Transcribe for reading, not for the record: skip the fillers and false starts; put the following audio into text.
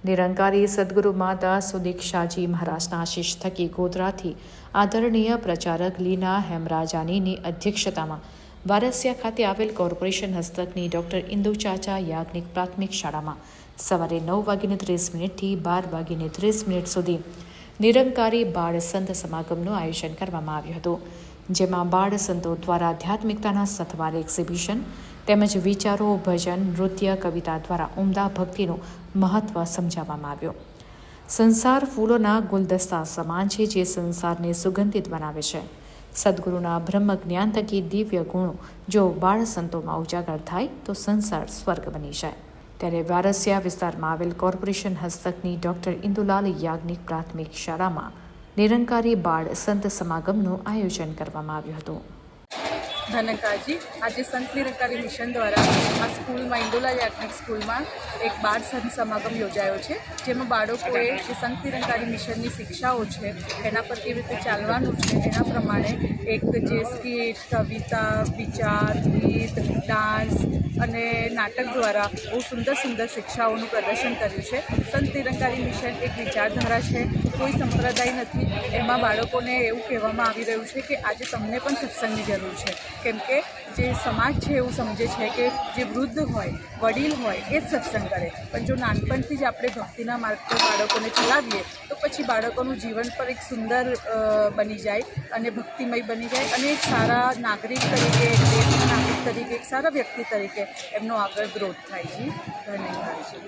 નિરંકારી સદગુરુ માતા સુદીક્ષાજી મહારાજના આશીષ થકી ગોધરાથી આદરણીય પ્રચારક લીના હેમરાજાનીની અધ્યક્ષતામાં વારસિયા ખાતે આવેલ કોર્પોરેશન હસ્તકની ડૉક્ટર ઇન્દુ ચાચા યાજ્ઞિક પ્રાથમિક શાળામાં સવારે 9:30 થી 12:30 સુધી નિરંકારી બાળ સંત સમાગમનું આયોજન કરવામાં આવ્યું હતું, જેમાં બાળ સંતો દ્વારા આધ્યાત્મિકતાના સથવાર એક્ઝિબિશન તેમજ વિચારો, ભજન, નૃત્ય, કવિતા દ્વારા ઉમદા ભક્તિનું મહત્વ સમજાવવામાં આવ્યું. સંસાર ફૂલોના ગુલદસ્તા સમાન છે, જે સંસારને સુગંધિત બનાવે છે. સદગુરુના બ્રહ્મ જ્ઞાન થકી દિવ્ય ગુણો જો બાળ સંતોમાં ઉજાગર થાય તો સંસાર સ્વર્ગ બની જાય. ત્યારે વારસિયા વિસ્તારમાં આવેલ કોર્પોરેશન હસ્તકની ડૉક્ટર ઇન્દુલાલ યાજ્ઞિક પ્રાથમિક શાળામાં નિરંકારી બાળ સંત સમાગમનું આયોજન કરવામાં આવ્યું હતું. ધનકાજી આજે સંત નિરંકારી મિશન દ્વારા આ સ્કૂલમાં ઇન્દુલાલ યાજ્ઞિક સ્કૂલમાં એક બાળ સંત સમાગમ યોજાયો છે, જેમાં બાળકોએ જે સંત નિરંકારી મિશનની શિક્ષાઓ છે એના પર કેવી રીતે ચાલવાનું છે એના પ્રમાણે એક જે સ્કીટ, કવિતા, વિચાર, ગીત, ડાન્સ અને નાટક દ્વારા બહુ સુંદર સુંદર શિક્ષાઓનું પ્રદર્શન કર્યું છે. સંત નિરંકારી મિશન એક વિચારધારા છે, કોઈ સંપ્રદાય નથી. એમાં બાળકોને એવું કહેવામાં આવી રહ્યું છે કે આજે તમને પણ સત્સંગની જરૂર છે, કેમ કે જે સમાજ છે એવું સમજે છે કે જે વૃદ્ધ હોય, વડીલ હોય એ જ સત્સંગ કરે, પણ જો નાનપણથી જ આપણે ભક્તિના માર્ગ પર બાળકોને ચલાવીએ તો પછી બાળકોનું જીવન પર એક સુંદર બની જાય અને ભક્તિમય બની જાય અને એક સારા નાગરિક તરીકે, દેશના નાગરિક તરીકે, એક સારા વ્યક્તિ તરીકે એમનો આગળ ગ્રોથ થાય છે. ધન્યવાદ.